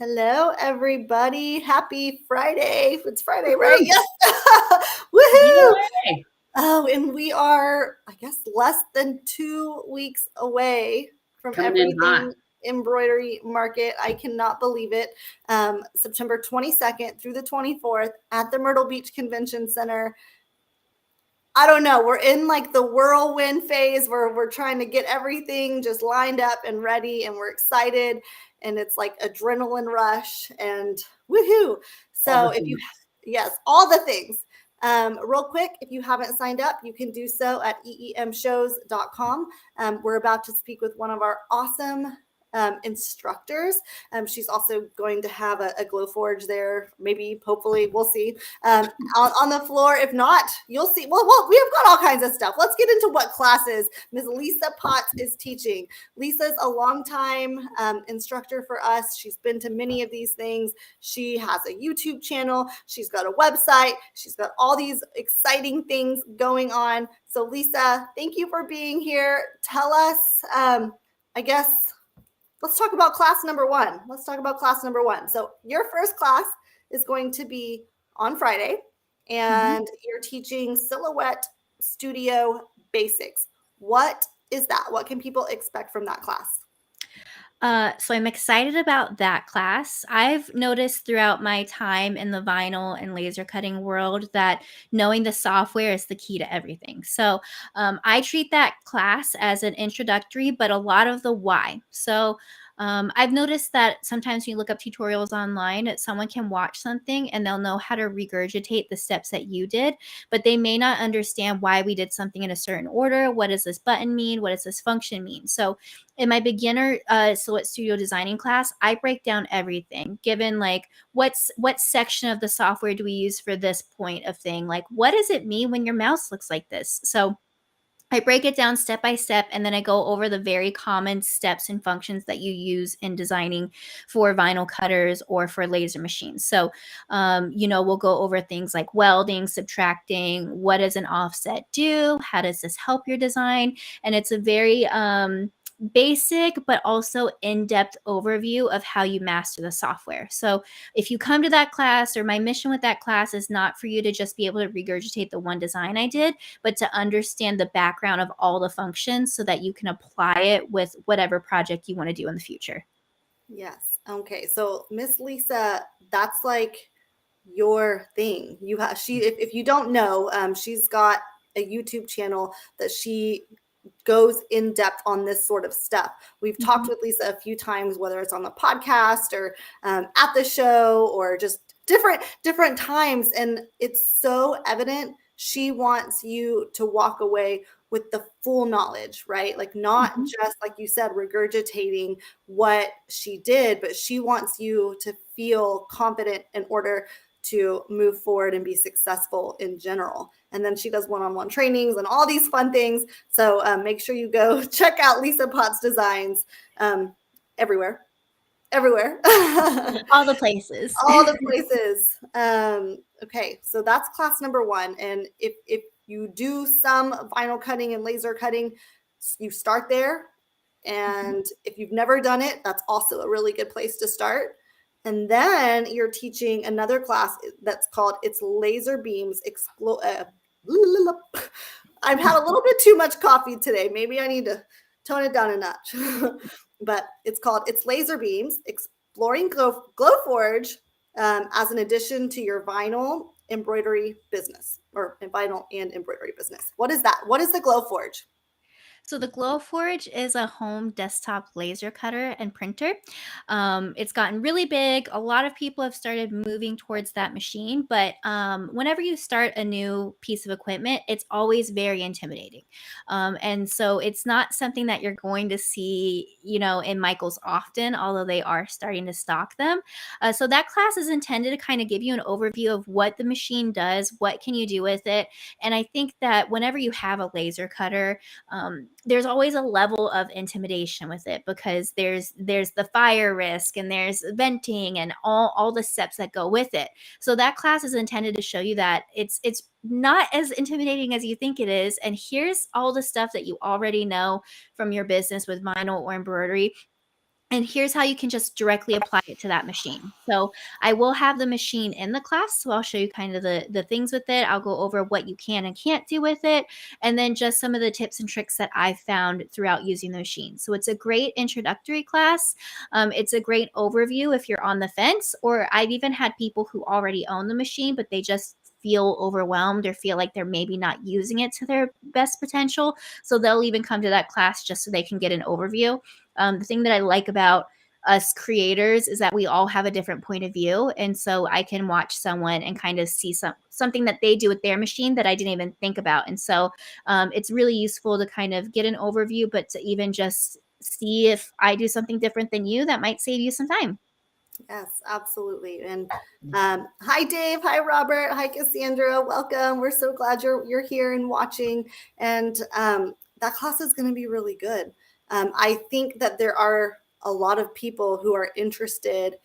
Hello, everybody. Happy Friday. It's Friday, right? Woo! Yes. Woohoo. Yay! Oh, and we are, I guess, less than 2 weeks away from Coming in hot. everything embroidery market. I cannot believe it. September 22nd through the 24th at the Myrtle Beach Convention Center. I don't know. We're in like the whirlwind phase where we're trying to get everything just lined up and ready, and we're excited, and it's like adrenaline rush and woohoo. All So the if you, things. yes, all the things. Real quick, if you haven't signed up, you can do so at eemshows.com. We're about to speak with one of our awesome instructors. She's also going to have a Glowforge there, maybe, hopefully, we'll see, on the floor. If not, you'll see. Well, we have got all kinds of stuff. Let's get into what classes Ms. Lisa Potts is teaching. Lisa's a longtime instructor for us. She's been to many of these things. She has a YouTube channel. She's got a website. She's got all these exciting things going on. So Lisa, thank you for being here. Tell us, I guess, let's talk about class number one. So your first class is going to be on Friday, and you're teaching Silhouette Studio Basics. What is that? What can people expect from that class? So I'm excited about that class. I've noticed throughout my time in the vinyl and laser cutting world that knowing the software is the key to everything. So I treat that class as an introductory, but a lot of the why. So I've noticed that sometimes when you look up tutorials online, someone can watch something and they'll know how to regurgitate the steps that you did, but they may not understand why we did something in a certain order. What does this button mean? What does this function mean? So in my beginner Silhouette Studio designing class, I break down everything, given like what section of the software do we use for this point of thing? Like, what does it mean when your mouse looks like this? So I break it down step by step, and then I go over the very common steps and functions that you use in designing for vinyl cutters or for laser machines. So, we'll go over things like welding, subtracting, what does an offset do? How does this help your design? And it's a very basic but also in-depth overview of how you master the software. So if you come to that class, or my mission with that class is not for you to just be able to regurgitate the one design I did, but to understand the background of all the functions so that you can apply it with whatever project you want to do in the future. Yes. Okay. So Miss Lisa, that's like your thing. If you don't know, she's got a YouTube channel that she goes in depth on this sort of stuff. We've talked with Lisa a few times, whether it's on the podcast or at the show or just different times, and it's so evident she wants you to walk away with the full knowledge, right? Like not just, like you said, regurgitating what she did, but she wants you to feel confident in order to move forward and be successful in general. And then she does one-on-one trainings and all these fun things. So make sure you go check out Lisa Potts Designs everywhere. All the places. All the places. Okay, so that's class number one. And if you do some vinyl cutting and laser cutting, you start there. And if you've never done it, that's also a really good place to start. And then you're teaching another class that's called It's Laser Beams I've had a little bit too much coffee today. Maybe I need to tone it down a notch. But it's called It's Laser Beams, Exploring Glowforge as an addition to your vinyl embroidery business, or vinyl and embroidery business. What is that? What is the Glowforge? So the Glowforge is a home desktop laser cutter and printer. It's gotten really big. A lot of people have started moving towards that machine, but whenever you start a new piece of equipment, it's always very intimidating. And so it's not something that you're going to see, in Michael's often, although they are starting to stock them. So that class is intended to kind of give you an overview of what the machine does, what can you do with it. And I think that whenever you have a laser cutter, there's always a level of intimidation with it, because there's the fire risk, and there's venting, and all the steps that go with it. So that class is intended to show you that it's not as intimidating as you think it is. And here's all the stuff that you already know from your business with vinyl or embroidery. And here's how you can just directly apply it to that machine. So I will have the machine in the class. So I'll show you kind of the things with it. I'll go over what you can and can't do with it. And then just some of the tips and tricks that I've found throughout using the machine. So it's a great introductory class. It's a great overview if you're on the fence, or I've even had people who already own the machine, but they just feel overwhelmed or feel like they're maybe not using it to their best potential. So they'll even come to that class just so they can get an overview. The thing that I like about us creators is that we all have a different point of view, and so I can watch someone and kind of see something that they do with their machine that I didn't even think about. And so it's really useful to kind of get an overview, but to even just see if I do something different than you, that might save you some time. Yes, absolutely. And hi, Dave. Hi, Robert. Hi, Cassandra. Welcome. We're so glad you're here and watching. And that class is going to be really good. I think that there are a lot of people who are interested.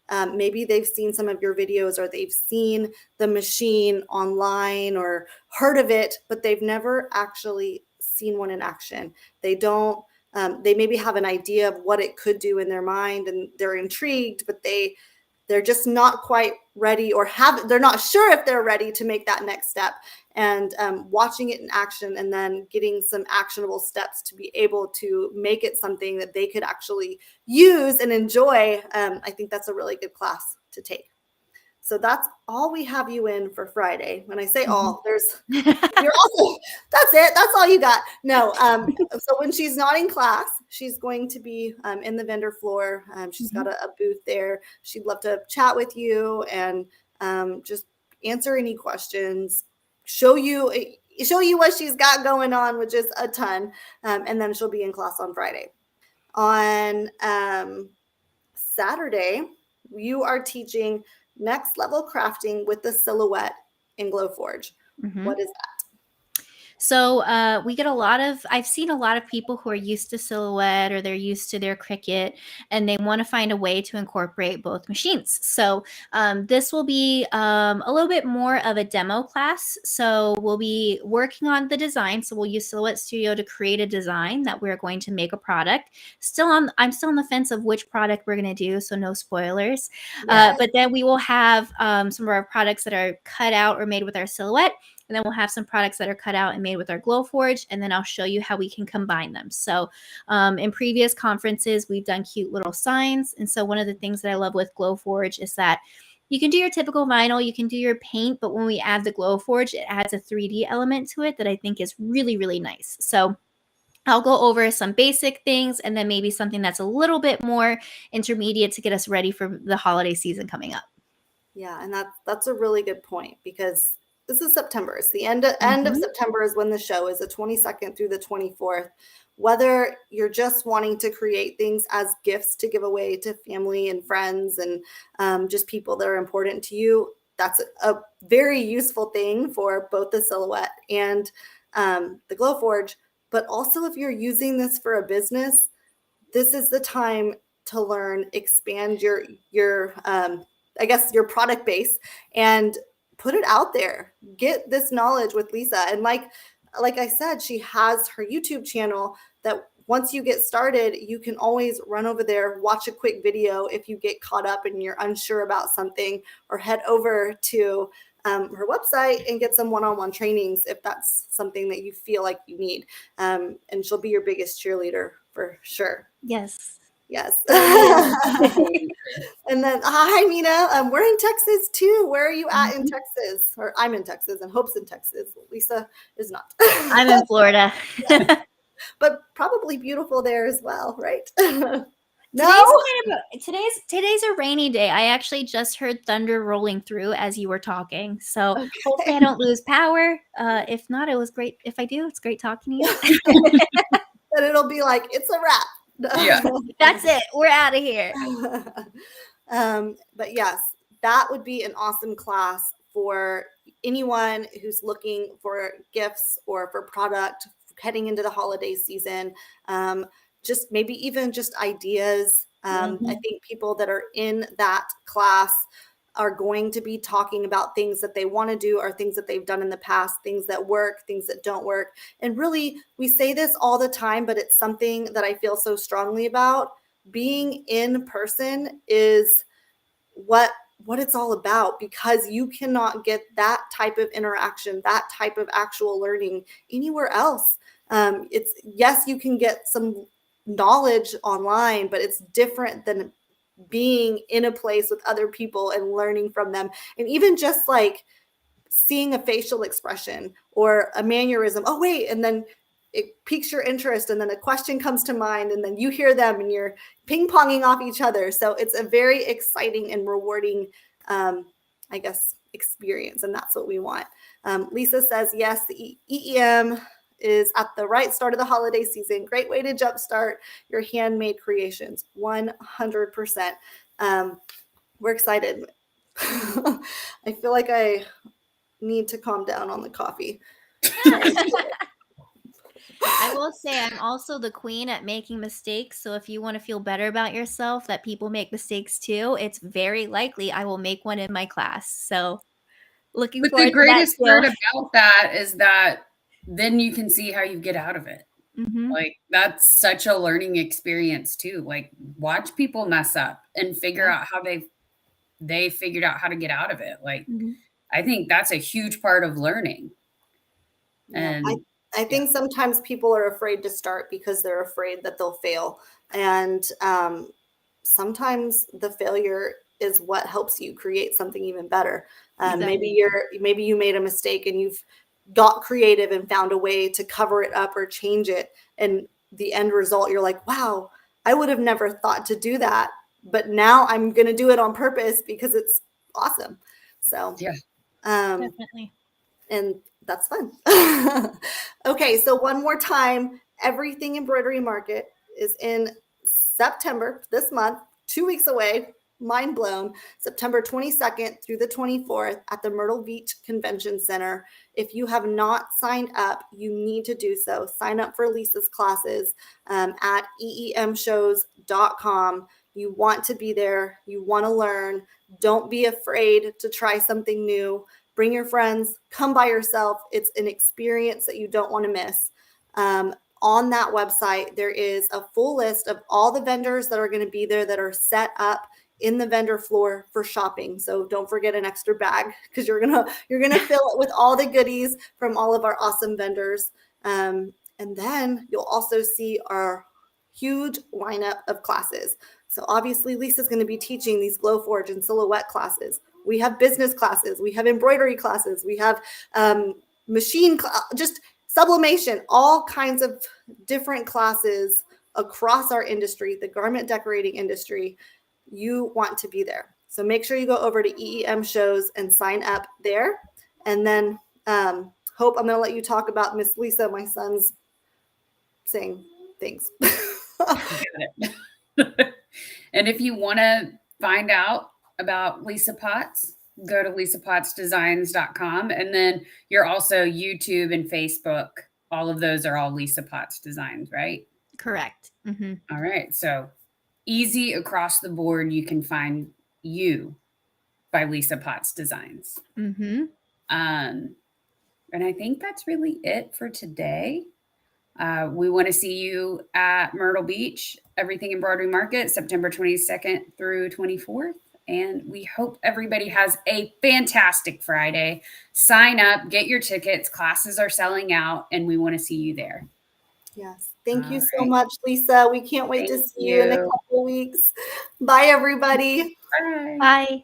Maybe they've seen some of your videos, or they've seen the machine online or heard of it, but they've never actually seen one in action. They don't. They maybe have an idea of what it could do in their mind, and they're intrigued, but they're just not quite ready, or they're not sure if they're ready to make that next step. And watching it in action, and then getting some actionable steps to be able to make it something that they could actually use and enjoy. I think that's a really good class to take. So that's all we have you in for Friday. When I say all, you're also, that's it. That's all you got. No. So when she's not in class, she's going to be in the vendor floor. She's got a booth there. She'd love to chat with you and just answer any questions, show you what she's got going on, which is a ton. And then she'll be in class on Friday. On Saturday, you are teaching next level crafting with the silhouette in Glowforge. What is that? So I've seen a lot of people who are used to silhouette, or they're used to their Cricut, and they want to find a way to incorporate both machines. So this will be a little bit more of a demo class. So we'll be working on the design. So we'll use Silhouette Studio to create a design that we're going to make a product. I'm still on the fence of which product we're going to do, so no spoilers. Yes. But then we will have some of our products that are cut out or made with our silhouette. And then we'll have some products that are cut out and made with our Glowforge, and then I'll show you how we can combine them. So in previous conferences, we've done cute little signs. And so one of the things that I love with Glowforge is that you can do your typical vinyl, you can do your paint, but when we add the Glowforge, it adds a 3D element to it that I think is really, really nice. So I'll go over some basic things, and then maybe something that's a little bit more intermediate to get us ready for the holiday season coming up. Yeah, and that's a really good point, because this is September. It's the end of September is when the show is, the 22nd through the 24th. Whether you're just wanting to create things as gifts to give away to family and friends, and just people that are important to you, that's a very useful thing for both the silhouette and the Glowforge. But also, if you're using this for a business, this is the time to learn, expand your I guess your product base, and put it out there. Get this knowledge with Lisa. And like I said, she has her YouTube channel that once you get started, you can always run over there, watch a quick video if you get caught up and you're unsure about something, or head over to her website and get some one-on-one trainings if that's something that you feel like you need. And she'll be your biggest cheerleader for sure. Yes. Yes. And then, hi, Mina. We're in Texas too. Where are you at in Texas? Or I'm in Texas, and Hope's in Texas. Lisa is not. I'm in Florida. But probably beautiful there as well, right? No. Today's a rainy day. I actually just heard thunder rolling through as you were talking. So hopefully I don't lose power. If not, it was great. If I do, it's great talking to you. But it'll be like, it's a wrap. Yeah. That's it. We're out of here. But yes, that would be an awesome class for anyone who's looking for gifts or for product heading into the holiday season. Just maybe even just ideas. I think people that are in that class are going to be talking about things that they want to do, or things that they've done in the past, things that work, things that don't work. And really, we say this all the time, but it's something that I feel so strongly about. being in person is what it's all about, because you cannot get that type of interaction, that type of actual learning anywhere else. It's, yes, you can get some knowledge online, but it's different than being in a place with other people and learning from them. And even just like seeing a facial expression or a mannerism, oh wait, and then it piques your interest, and then a question comes to mind, and then you hear them and you're ping-ponging off each other. So it's a very exciting and rewarding, I guess, experience, and that's what we want. Lisa says, yes, the EEM is at the right start of the holiday season. Great way to jumpstart your handmade creations, 100%. We're excited. I feel like I need to calm down on the coffee. I will say I'm also the queen at making mistakes. So if you want to feel better about yourself, that people make mistakes too, it's very likely I will make one in my class. So looking But forward the to that greatest too. part about that is that then you can see how you get out of it. Mhm. Like, that's such a learning experience too. Like, watch people mess up and figure out how they figured out how to get out of it. Like, Mhm. I think that's a huge part of learning. Yeah, And I think sometimes people are afraid to start because they're afraid that they'll fail. And sometimes the failure is what helps you create something even better. Exactly. Maybe you made a mistake and you've got creative and found a way to cover it up or change it. And the end result, you're like, wow, I would have never thought to do that. But now I'm going to do it on purpose because it's awesome. So, yeah, Definitely. and that's fun. Okay, so one more time, Everything Embroidery Market is in September, this month, 2 weeks away. Mind blown. September 22nd through the 24th at the Myrtle Beach Convention Center. If you have not signed up, you need to do so. Sign up for Lisa's classes at eemshows.com. You want to be there. You want to learn. Don't be afraid to try something new. Bring your friends, come by yourself. It's an experience that you don't want to miss. On that website, there is a full list of all the vendors that are going to be there that are set up in the vendor floor for shopping. So don't forget an extra bag, because you're gonna fill it with all the goodies from all of our awesome vendors. And then you'll also see our huge lineup of classes. So obviously Lisa's going to be teaching these Glowforge and silhouette classes. We have business classes, we have embroidery classes, we have just sublimation, all kinds of different classes across our industry, the garment decorating industry. You want to be there. So make sure you go over to EEM Shows and sign up there. And then Hope, I'm going to let you talk about Miss Lisa, my son's saying things. And if you want to find out about Lisa Potts, go to lisapottsdesigns.com. And then you're also YouTube and Facebook. All of those are all Lisa Potts Designs, right? Correct. Mhm. All right. So easy across the board. You can find you by Lisa Potts Designs. Mhm. And I think that's really it for today. We want to see you at Myrtle Beach, Everything Embroidery Market, September 22nd through 24th. And we hope everybody has a fantastic Friday. Sign up, get your tickets. Classes are selling out, and we want to see you there. Yes. Thank you so right. much, Lisa. We can't wait to Thank see you in a you. couple weeks. Bye, everybody. Bye. Bye.